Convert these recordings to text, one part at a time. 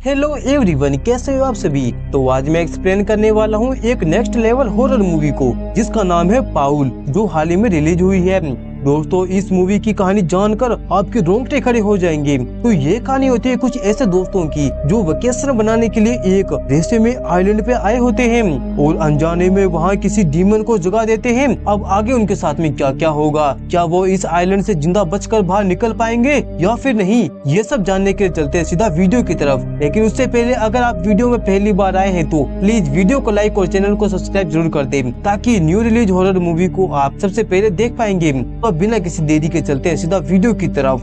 Hello everyone, कैसे हो आप सभी। तो आज मैं एक्सप्लेन करने वाला हूँ एक नेक्स्ट लेवल हॉरर मूवी को जिसका नाम है पाउल, जो हाल ही में रिलीज हुई है। दोस्तों, इस मूवी की कहानी जानकर आपके रोंगटे खड़े हो जाएंगे। तो ये कहानी होती है कुछ ऐसे दोस्तों की जो वेकेशन बनाने के लिए एक रहस्यमय आइलैंड पे आए होते हैं और अनजाने में वहाँ किसी डीमन को जगा देते हैं। अब आगे उनके साथ में क्या क्या होगा, क्या वो इस आइलैंड से जिंदा बचकर बाहर निकल पाएंगे या फिर नहीं, ये सब जानने के चलते हैं सीधा वीडियो की तरफ। लेकिन उससे पहले अगर आप वीडियो में पहली बार आए हैं तो प्लीज वीडियो को लाइक और चैनल को सब्सक्राइब जरूर कर दें ताकि न्यू रिलीज हॉरर मूवी को आप सबसे पहले देख पाएंगे। तो बिना किसी देरी के चलते हैं सीधा वीडियो की तरफ।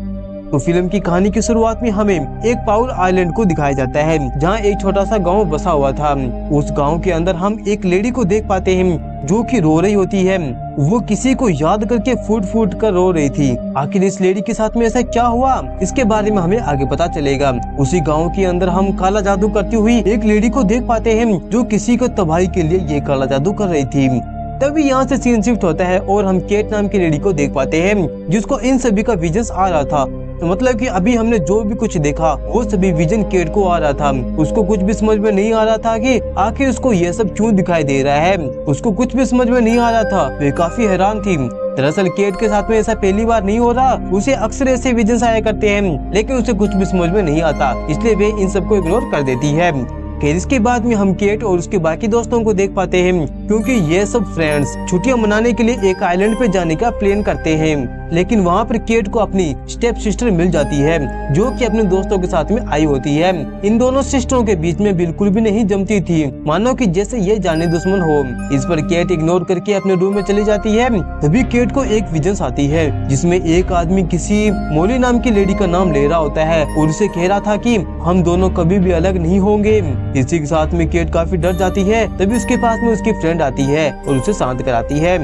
तो फिल्म की कहानी की शुरुआत में हमें एक पाउल आइलैंड को दिखाया जाता है जहां एक छोटा सा गांव बसा हुआ था। उस गांव के अंदर हम एक लेडी को देख पाते हैं जो कि रो रही होती है। वो किसी को याद करके फूट फूट कर रो रही थी। आखिर इस लेडी के साथ में ऐसा क्या हुआ, इसके बारे में हमें आगे पता चलेगा। उसी गांव के अंदर हम काला जादू करती हुई एक लेडी को देख पाते हैं जो किसी को तबाही के लिए ये काला जादू कर रही थी। तभी यहाँ से सीन शिफ्ट होता है और हम केट नाम की लेडी को देख पाते हैं जिसको इन सभी का विजन आ रहा था। तो मतलब कि अभी हमने जो भी कुछ देखा वो सभी विजन केट को आ रहा था। उसको कुछ भी समझ में नहीं आ रहा था कि आखिर उसको ये सब क्यों दिखाई दे रहा है। उसको कुछ भी समझ में नहीं आ रहा था, वे काफी हैरान थी। दरअसल केट के साथ में ऐसा पहली बार नहीं हो रहा, उसे अक्सर ऐसे विजन आया करते हैं लेकिन उसे कुछ भी समझ में नहीं आता, इसलिए वे इन सबको इग्नोर कर देती है। फिर इसके बाद में हम केट और उसके बाकी दोस्तों को देख पाते हैं क्योंकि ये सब फ्रेंड्स छुट्टियां मनाने के लिए एक आइलैंड पे जाने का प्लान करते हैं। लेकिन वहाँ पर केट को अपनी स्टेप सिस्टर मिल जाती है जो कि अपने दोस्तों के साथ में आई होती है। इन दोनों सिस्टरों के बीच में बिल्कुल भी नहीं जमती थी, मानो कि जैसे ये जाने दुश्मन हो। इस पर केट इग्नोर करके अपने रूम में चली जाती है। तभी केट को एक विजन आती है जिसमें एक आदमी किसी मोली नाम की लेडी का नाम ले रहा होता है और उसे कह रहा था कि हम दोनों कभी भी अलग नहीं होंगे। इसी के साथ में केट काफी डर जाती है। तभी उसके पास में उसकी फ्रेंड आती है और उसे शांत कराती है।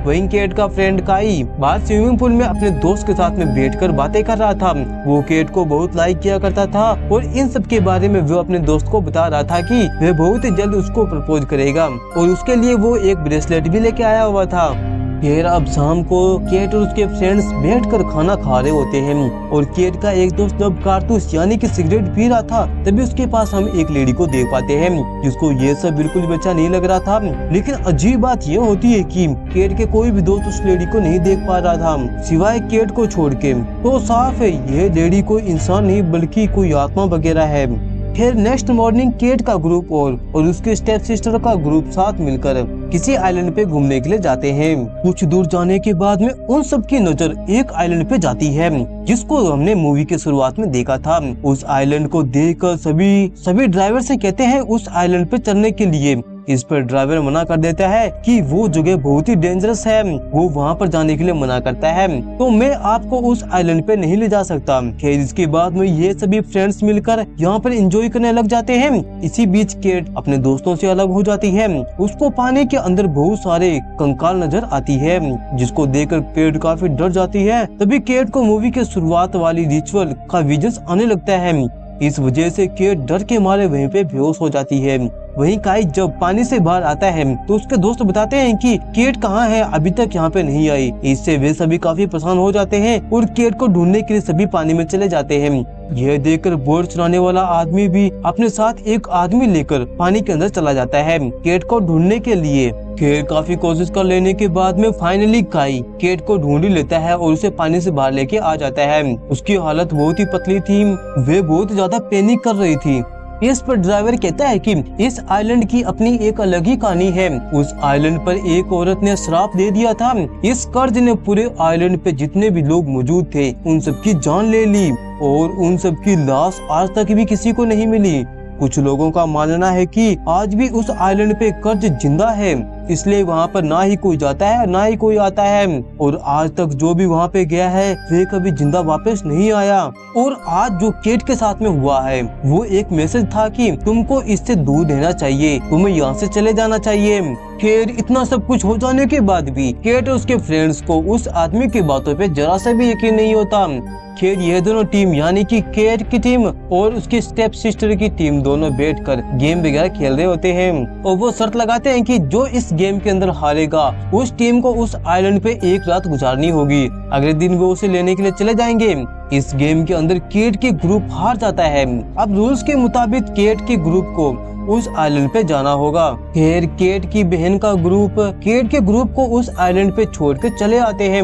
वहीं केट का फ्रेंड काई बाहर स्विमिंग पूल में अपने दोस्त के साथ में बैठकर बातें कर रहा था। वो केट को बहुत लाइक किया करता था और इन सब के बारे में वो अपने दोस्त को बता रहा था कि वह बहुत ही जल्द उसको प्रपोज करेगा और उसके लिए वो एक ब्रेसलेट भी लेके आया हुआ था। फिर अब शाम को केट और उसके फ्रेंड्स बैठकर खाना खा रहे होते हैं और केट का एक दोस्त जब कारतूस यानी कि सिगरेट पी रहा था तभी उसके पास हम एक लेडी को देख पाते हैं जिसको ये सब बिल्कुल भी अच्छा नहीं लग रहा था। लेकिन अजीब बात ये होती है कि केट के कोई भी दोस्त उस लेडी को नहीं देख पा रहा था सिवाय केट को छोड़ के। तो साफ है ये लेडी कोई इंसान नहीं बल्कि कोई आत्मा वगैरह है। फिर नेक्स्ट मॉर्निंग केट का ग्रुप और उसके स्टेप सिस्टर का ग्रुप साथ मिलकर किसी आइलैंड पे घूमने के लिए जाते हैं। कुछ दूर जाने के बाद में उन सब की नजर एक आइलैंड पे जाती है जिसको हमने मूवी के शुरुआत में देखा था। उस आइलैंड को देखकर सभी ड्राइवर से कहते हैं उस आइलैंड पे चलने के लिए। इस पर ड्राइवर मना कर देता है कि वो जगह बहुत ही डेंजरस है, वो वहाँ पर जाने के लिए मना करता है, तो मैं आपको उस आइलैंड पे नहीं ले जा सकता। खैर इसके बाद में ये सभी फ्रेंड्स मिलकर यहाँ पर एंजॉय करने लग जाते हैं। इसी बीच केट अपने दोस्तों से अलग हो जाती है। उसको पानी के अंदर बहुत सारे कंकाल नजर आती है जिसको देखकर केट काफी डर जाती है। तभी केट को मूवी के शुरुआत वाली रिचुअल का विजन आने लगता है। इस वजह से केट डर के मारे वहीं पे बेहोश हो जाती है। वहीं काई जब पानी से बाहर आता है तो उसके दोस्त बताते हैं कि केट कहाँ है, अभी तक यहाँ पे नहीं आई। इससे वे सभी काफी परेशान हो जाते हैं और केट को ढूंढने के लिए सभी पानी में चले जाते हैं। यह देखकर बोट चलाने वाला आदमी भी अपने साथ एक आदमी लेकर पानी के अंदर चला जाता है केट को ढूंढने के लिए। केट काफी कोशिश कर लेने के बाद में फाइनली काई केट को ढूंढ लेता है और उसे पानी से बाहर लेके आ जाता है। उसकी हालत बहुत ही पतली थी, वे बहुत ज्यादा पैनिक कर रही थी। इस पर ड्राइवर कहता है कि इस आइलैंड की अपनी एक अलग ही कहानी है। उस आइलैंड पर एक औरत ने श्राप दे दिया था। इस कर्ज ने पूरे आइलैंड पे जितने भी लोग मौजूद थे उन सबकी जान ले ली और उन सबकी लाश आज तक भी किसी को नहीं मिली। कुछ लोगों का मानना है कि आज भी उस आइलैंड पे कर्ज जिंदा है, इसलिए वहाँ पर ना ही कोई जाता है ना ही कोई आता है और आज तक जो भी वहाँ पे गया है वे कभी जिंदा वापस नहीं आया। और आज जो केट के साथ में हुआ है वो एक मैसेज था कि तुमको इससे दूर रहना चाहिए, तुम्हें यहाँ से चले जाना चाहिए। खैर इतना सब कुछ हो जाने के बाद भी केट और उसके फ्रेंड्स को उस आदमी की बातों पे जरा सा भी यकीन नहीं होता। खैर ये दोनों टीम यानी कि केट की टीम और उसकी स्टेप सिस्टर की टीम दोनों बैठकर गेम वगैरह खेल रहे होते हैं और वो शर्त लगाते हैं कि जो इस गेम के अंदर हारेगा उस टीम को उस आइलैंड पे एक रात गुजारनी होगी। अगले दिन वो उसे लेने के लिए चले जाएंगे। इस गेम के अंदर केट के ग्रुप हार जाता है। अब रूल्स के मुताबिक केट के ग्रुप को उस आइलैंड पे जाना होगा। फिर केट की बहन का ग्रुप केट के ग्रुप को उस आइलैंड पे छोड़ के चले आते हैं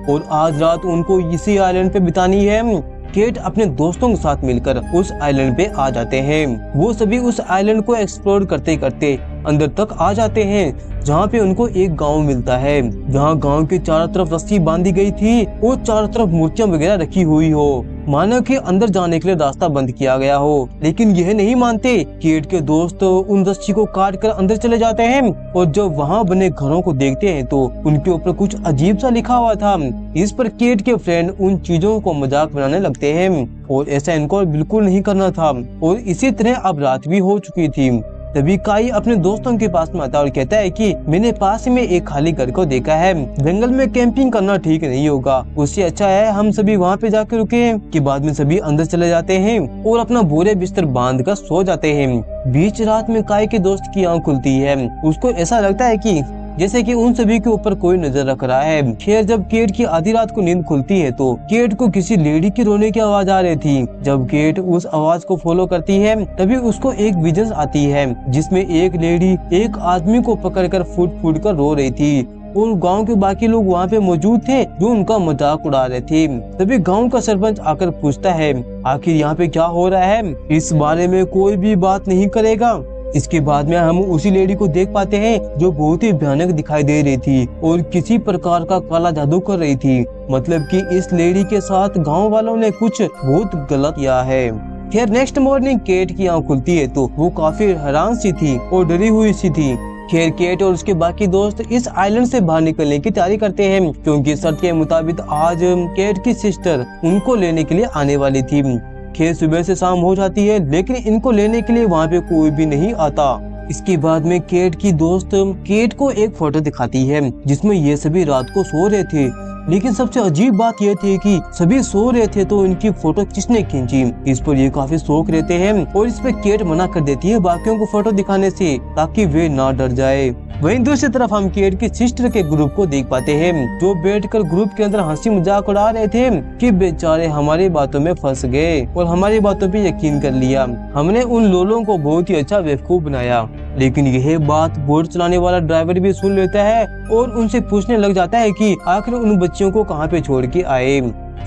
और आज रात उनको इसी आइलैंड पे बितानी है। केट अपने दोस्तों के साथ मिलकर उस आइलैंड पे आ जाते हैं। वो सभी उस आइलैंड को एक्सप्लोर करते करते अंदर तक आ जाते हैं, जहाँ पे उनको एक गांव मिलता है, जहाँ गांव के चारों तरफ रस्सी बांधी गई थी और चारों तरफ मूर्तियां वगैरह रखी हुई हो, मानो कि अंदर जाने के लिए रास्ता बंद किया गया हो। लेकिन यह नहीं मानते। केट के दोस्त उन रस्सी को काट कर अंदर चले जाते हैं और जब वहाँ बने घरों को देखते हैं तो उनके ऊपर कुछ अजीब सा लिखा हुआ था। इस पर केट के फ्रेंड उन चीजों को मजाक बनाने लगते हैं और ऐसा इनको बिल्कुल नहीं करना था। और इसी तरह अब रात भी हो चुकी थी। तभी काई अपने दोस्तों के पास में आता है और कहता है कि मैंने पास में एक खाली घर को देखा है, जंगल में कैंपिंग करना ठीक नहीं होगा, उससे अच्छा है हम सभी वहाँ पे जाकर रुके। कि बाद में सभी अंदर चले जाते हैं और अपना बोरे बिस्तर बांध कर सो जाते हैं। बीच रात में काई के दोस्त की आँख खुलती है। उसको ऐसा लगता है कि जैसे कि उन सभी के ऊपर कोई नजर रख रहा है। खैर जब केट की आधी रात को नींद खुलती है तो केट को किसी लेडी की रोने की आवाज आ रही थी। जब केट उस आवाज को फॉलो करती है तभी उसको एक विजन आती है जिसमें एक लेडी एक आदमी को पकड़कर फूट फूट कर रो रही थी और गांव के बाकी लोग वहाँ पे मौजूद थे जो उनका मजाक उड़ा रहे थे। तभी गांव का सरपंच आकर पूछता है आखिर यहाँ पे क्या हो रहा है, इस बारे में कोई भी बात नहीं करेगा। इसके बाद में हम उसी लेडी को देख पाते हैं जो बहुत ही भयानक दिखाई दे रही थी और किसी प्रकार का काला जादू कर रही थी। मतलब कि इस लेडी के साथ गांव वालों ने कुछ बहुत गलत किया है। खैर नेक्स्ट मॉर्निंग केट की आँख खुलती है तो वो काफी हैरान सी थी और डरी हुई सी थी। खैर केट और उसके बाकी दोस्त इस आइलैंड से बाहर निकलने की तैयारी करते हैं क्योंकि शर्त के मुताबिक आज केट की सिस्टर उनको लेने के लिए आने वाली थी। खैर सुबह से शाम हो जाती है लेकिन इनको लेने के लिए वहाँ पे कोई भी नहीं आता। इसके बाद में केट की दोस्त केट को एक फोटो दिखाती है जिसमें ये सभी रात को सो रहे थे। लेकिन सबसे अजीब बात यह थी कि सभी सो रहे थे तो इनकी फोटो किसने खींची। इस पर ये काफी शौक रहते हैं और इस पे केट मना कर देती है बाकियों को फोटो दिखाने से ताकि वे ना डर जाए। वहीं दूसरी तरफ हम केट की सिस्टर के ग्रुप को देख पाते हैं जो बैठकर ग्रुप के अंदर हंसी मजाक उड़ा रहे थे कि बेचारे हमारी बातों में फंस गए और हमारी बातों पे यकीन कर लिया, हमने उन लोगों को बहुत ही अच्छा बेवकूफ बनाया। लेकिन यह बात बोट चलाने वाला ड्राइवर भी सुन लेता है और उनसे पूछने लग जाता है कि आखिर उन बच्चियों को कहाँ पे छोड़ के आए,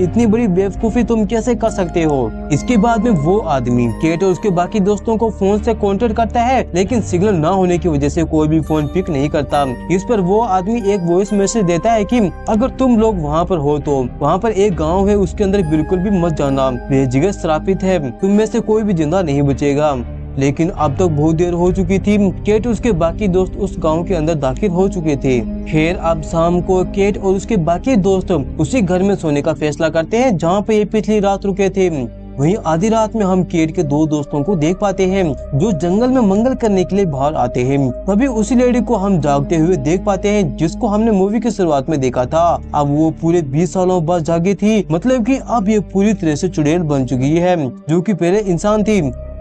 इतनी बड़ी बेवकूफी तुम कैसे कर सकते हो। इसके बाद में वो आदमी केट और उसके बाकी दोस्तों को फोन से कांटेक्ट करता है लेकिन सिग्नल ना होने की वजह से कोई भी फोन पिक नहीं करता। इस पर वो आदमी एक वॉइस मैसेज देता है कि अगर तुम लोग वहाँ पर हो तो वहाँ पर एक गांव है, उसके अंदर बिल्कुल भी मत जाना, ये जगह श्रापित है, तुम में से कोई भी जिंदा नहीं बचेगा। लेकिन अब तक बहुत देर हो चुकी थी। केट और उसके बाकी दोस्त उस गांव के अंदर दाखिल हो चुके थे। खैर अब शाम को केट और उसके बाकी दोस्त उसी घर में सोने का फैसला करते हैं जहां पे ये पिछली रात रुके थे। वहीं आधी रात में हम केट के दो दोस्तों को देख पाते हैं जो जंगल में मंगल करने के लिए बाहर आते हैं। तभी उसी लेडी को हम जागते हुए देख पाते हैं जिसको हमने मूवी की शुरुआत में देखा था। अब वो पूरे 20 सालों बाद जागी थी, मतलब कि अब ये पूरी तरह से चुड़ैल बन चुकी है जो कि पहले इंसान थी।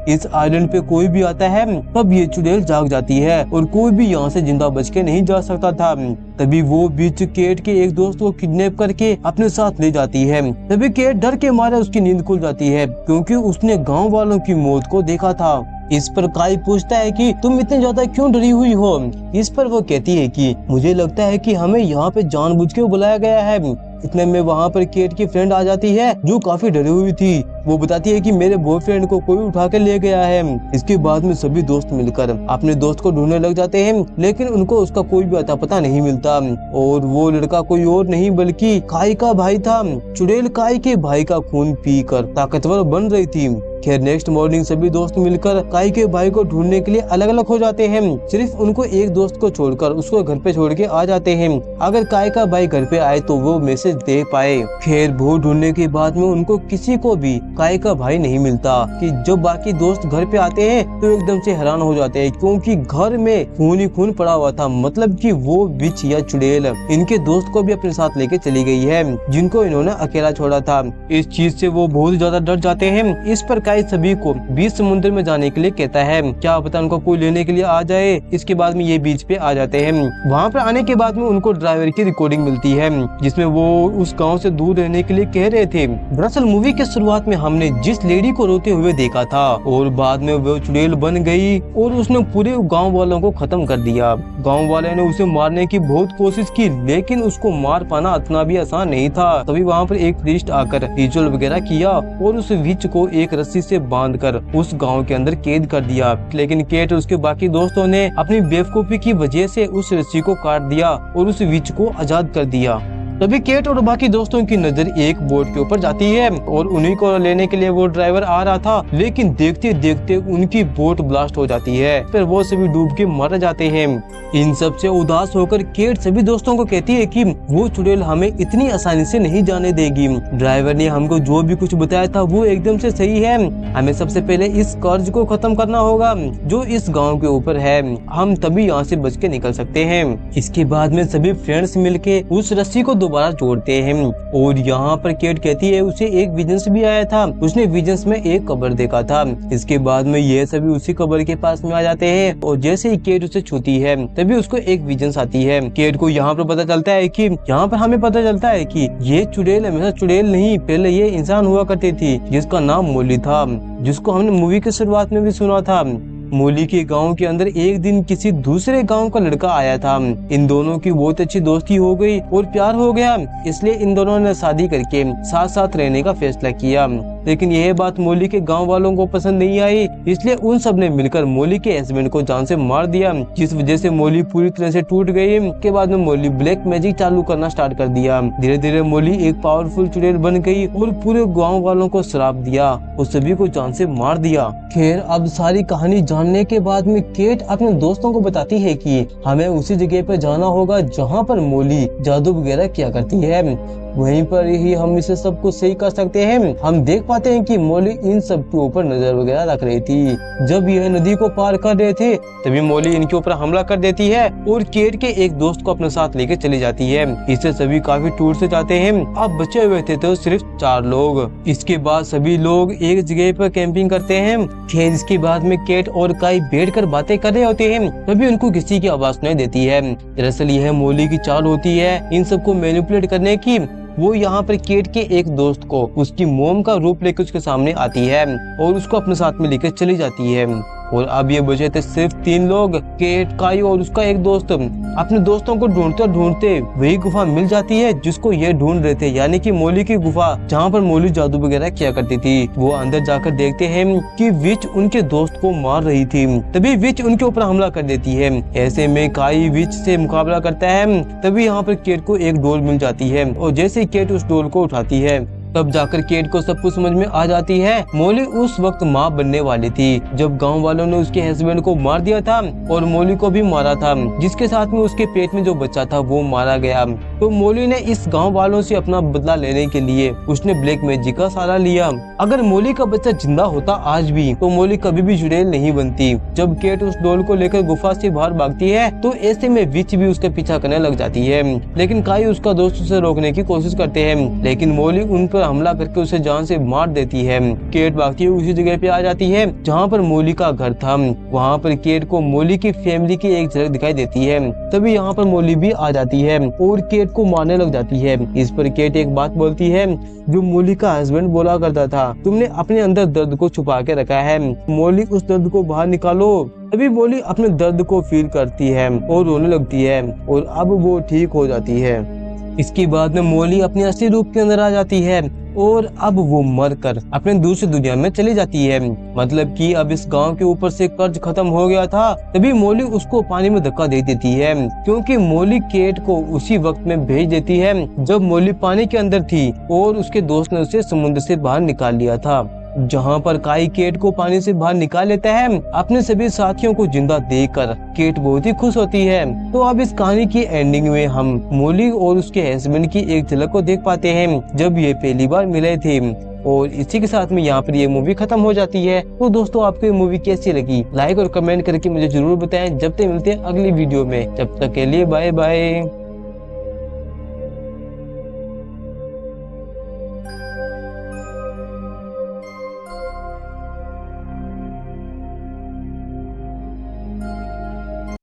इस आइलैंड पे कोई भी आता है तब ये चुड़ैल जाग जाती है और कोई भी यहाँ से जिंदा बच के नहीं जा सकता था। तभी वो बीच केट के एक दोस्त को किडनैप करके अपने साथ ले जाती है। तभी केट डर के मारे उसकी नींद खुल जाती है क्योंकि उसने गांव वालों की मौत को देखा था। इस पर काई पूछता है कि तुम इतने ज्यादा क्यों डरी हुई हो। इस पर वो कहती है कि मुझे लगता है कि हमें यहाँ पे जानबूझ के बुलाया गया है। इतने में वहाँ पर केट की फ्रेंड आ जाती है जो काफी डरी हुई थी। वो बताती है कि मेरे बॉयफ्रेंड को कोई उठा के ले गया है। इसके बाद में सभी दोस्त मिलकर अपने दोस्त को ढूंढने लग जाते हैं लेकिन उनको उसका कोई भी अता पता नहीं मिलता और वो लड़का कोई और नहीं बल्कि काई का भाई था। चुड़ैल काई के भाई का खून पीकर ताकतवर बन रही थी। खैर नेक्स्ट मॉर्निंग सभी दोस्त मिलकर काई के भाई को ढूंढने के लिए अलग अलग हो जाते हैं। सिर्फ उनको एक दोस्त को छोड़कर उसको घर पे छोड़ के आ जाते हैं। अगर काई का भाई घर पे आए तो वो मैसेज दे पाए। खैर बहुत ढूंढने के बाद में उनको किसी को भी काई का भाई नहीं मिलता कि जब बाकी दोस्त घर पे आते हैं तो एकदम से हैरान हो जाते हैं, क्योंकि घर में खून ही खून पड़ा हुआ था। मतलब कि वो विच या चुड़ैल इनके दोस्त को भी अपने साथ लेके चली गई है, जिनको इन्होंने अकेला छोड़ा था। इस चीज से वो बहुत ज्यादा डर जाते हैं। इस पर काई सभी को बीच समुद्र में जाने के लिए कहता है, क्या पता उनको कोई लेने के लिए आ जाए। इसके बाद में ये बीच पे आ जाते हैं। वहाँ पर आने के बाद में उनको ड्राइवर की रिकॉर्डिंग मिलती है, जिसमें वो उस गाँव से दूर रहने के लिए कह रहे थे। दरअसल मूवी के शुरुआत में हमने जिस लेडी को रोते हुए देखा था और बाद में वो चुड़ैल बन गई और उसने पूरे गांव वालों को खत्म कर दिया। गांव वाले ने उसे मारने की बहुत कोशिश की, लेकिन उसको मार पाना इतना भी आसान नहीं था। तभी वहाँ पर एक प्रीस्ट आकर रिचुअल वगैरह किया और उस विच को एक रस्सी से बांधकर उस गांव के अंदर कैद कर दिया। लेकिन केट और उसके बाकी दोस्तों ने अपनी बेवकूफी की वजह से उस रस्सी को काट दिया और उस विच को आजाद कर दिया। तभी केट और बाकी दोस्तों की नजर एक बोट के ऊपर जाती है और उन्हीं को लेने के लिए वो ड्राइवर आ रहा था, लेकिन देखते देखते उनकी बोट ब्लास्ट हो जाती है। फिर वो सभी डूब के मर जाते हैं। इन सब से उदास होकर केट सभी दोस्तों को कहती है कि वो चुड़ैल हमें इतनी आसानी से नहीं जाने देगी। ड्राइवर ने हमको जो भी कुछ बताया था वो एकदम से सही है। हमें सबसे पहले इस कर्ज को खत्म करना होगा जो इस गाँव के ऊपर है, हम तभी यहाँ से बच के निकल सकते हैं। इसके बाद में सभी फ्रेंड्स मिलके उस रस्सी को दोबारा जोड़ते हैं और यहाँ पर केट कहती है उसे एक विजन्स भी आया था, उसने विजन्स में एक कब्र देखा था। इसके बाद में ये सभी उसी कब्र के पास में आ जाते हैं और जैसे ही केट उसे छूती है तभी उसको एक विजन्स आती है। केट को यहाँ पर पता चलता है कि यहाँ पर हमें पता चलता है कि ये चुड़ैल हमेशा चुड़ैल नहीं, पहले ये इंसान हुआ करती थी जिसका नाम मोली था, जिसको हमने मूवी के शुरुआत में भी सुना था। मोली के गांव के अंदर एक दिन किसी दूसरे गांव का लड़का आया था। इन दोनों की बहुत अच्छी दोस्ती हो गई और प्यार हो गया, इसलिए इन दोनों ने शादी करके साथ साथ रहने का फैसला किया। लेकिन यह बात मोली के गांव वालों को पसंद नहीं आई, इसलिए उन सब ने मिलकर मोली के हस्बैंड को जान से मार दिया, जिस वजह से मोली पूरी तरह से टूट गई। के बाद में मोली ब्लैक मैजिक चालू करना स्टार्ट कर दिया। धीरे धीरे मोली एक पावरफुल चुड़ैल बन गई और पूरे गाँव वालों को श्राप दिया और सभी को जान से मार दिया। खैर अब सारी कहानी जानने के बाद में केट अपने दोस्तों को बताती है कि हमें उसी जगह पर जाना होगा जहाँ पर मोली जादू वगैरह किया करती है, वहीं पर ही हम इसे सब कुछ सही कर सकते हैं। हम देख पाते हैं कि मोली इन सब के ऊपर नजर वगैरह रख रही थी। जब यह नदी को पार कर रहे थे तभी मोली इनके ऊपर हमला कर देती है और केट के एक दोस्त को अपने साथ लेकर चली जाती है। इससे सभी काफी टूट से जाते हैं। अब बचे हुए थे तो सिर्फ 4 लोग। इसके बाद सभी लोग एक जगह पर कैंपिंग करते हैं। खैर इसके बाद में केट और काई बैठकर बातें कर रहे होते हैं, तभी उनको किसी की आवाज सुनाई देती है। दरअसल यह मोली की चाल होती है इन सबको मैनिपुलेट करने की। वो यहाँ पर केट के एक दोस्त को उसकी मोम का रूप लेकर उसके सामने आती है और उसको अपने साथ में लेकर चली जाती है। और अब ये बचे थे सिर्फ 3 लोग, केट, काई और उसका एक दोस्त। अपने दोस्तों को ढूंढते ढूंढते वही गुफा मिल जाती है जिसको ये ढूंढ रहे थे, यानी कि मोली की गुफा, जहाँ पर मोली जादू वगैरह किया करती थी। वो अंदर जाकर देखते हैं कि विच उनके दोस्त को मार रही थी। तभी विच उनके ऊपर हमला कर देती है। ऐसे में काई विच से मुकाबला करता है। तभी यहाँ पर केट को एक डोल मिल जाती है और जैसे केट उस डोल को उठाती है तब जाकर केट को सब कुछ समझ में आ जाती है। मोली उस वक्त माँ बनने वाली थी जब गांव वालों ने उसके हस्बैंड को मार दिया था और मोली को भी मारा था, जिसके साथ में उसके पेट में जो बच्चा था वो मारा गया। तो मोली ने इस गांव वालों से अपना बदला लेने के लिए उसने ब्लैक मैजिक का सहारा लिया। अगर मोली का बच्चा जिंदा होता आज भी तो मोली कभी भी चुड़ैल नहीं बनती। जब केट उस डोल को लेकर गुफा से बाहर भागती है तो ऐसे में विच भी उसका पीछा करने लग जाती है, लेकिन काई उसका दोस्त उसे रोकने की कोशिश करते हैं, लेकिन मोली उन पर हमला करके उसे जान से मार देती है। केट भागती हुई उसी जगह पे आ जाती है जहाँ पर मोली का घर था। वहाँ पर केट को मोली की फैमिली की एक झलक दिखाई देती है। तभी यहाँ पर मोली भी आ जाती है और केट को मारने लग जाती है। इस पर केट एक बात बोलती है जो मोली का हस्बैंड बोला करता था, तुमने अपने अंदर दर्द को छुपा के रखा है, मोली उस दर्द को बाहर निकालो। तभी मोली अपने दर्द को फील करती है और रोने लगती है और अब वो ठीक हो जाती है। इसके बाद में मोली अपने असली रूप के अंदर आ जाती है और अब वो मरकर अपने दूसरी दुनिया में चली जाती है। मतलब कि अब इस गांव के ऊपर से कर्ज खत्म हो गया था। तभी मोली उसको पानी में धक्का दे देती है, क्योंकि मोली केट को उसी वक्त में भेज देती है जब मोली पानी के अंदर थी और उसके दोस्त ने उसे समुद्र से बाहर निकाल लिया था। जहाँ पर काई केट को पानी से बाहर निकाल लेता है अपने सभी साथियों को जिंदा देखकर। केट बहुत ही खुश होती है। तो अब इस कहानी की एंडिंग में हम मोली और उसके हस्बैंड की एक झलक को देख पाते हैं जब ये पहली बार मिले थे। और इसी के साथ में यहाँ पर ये मूवी खत्म हो जाती है। तो दोस्तों आपको ये मूवी कैसी लगी, लाइक और कमेंट करके मुझे जरूर बताएं। जब तक मिलते हैं अगली वीडियो में, जब तक के लिए बाय बाय।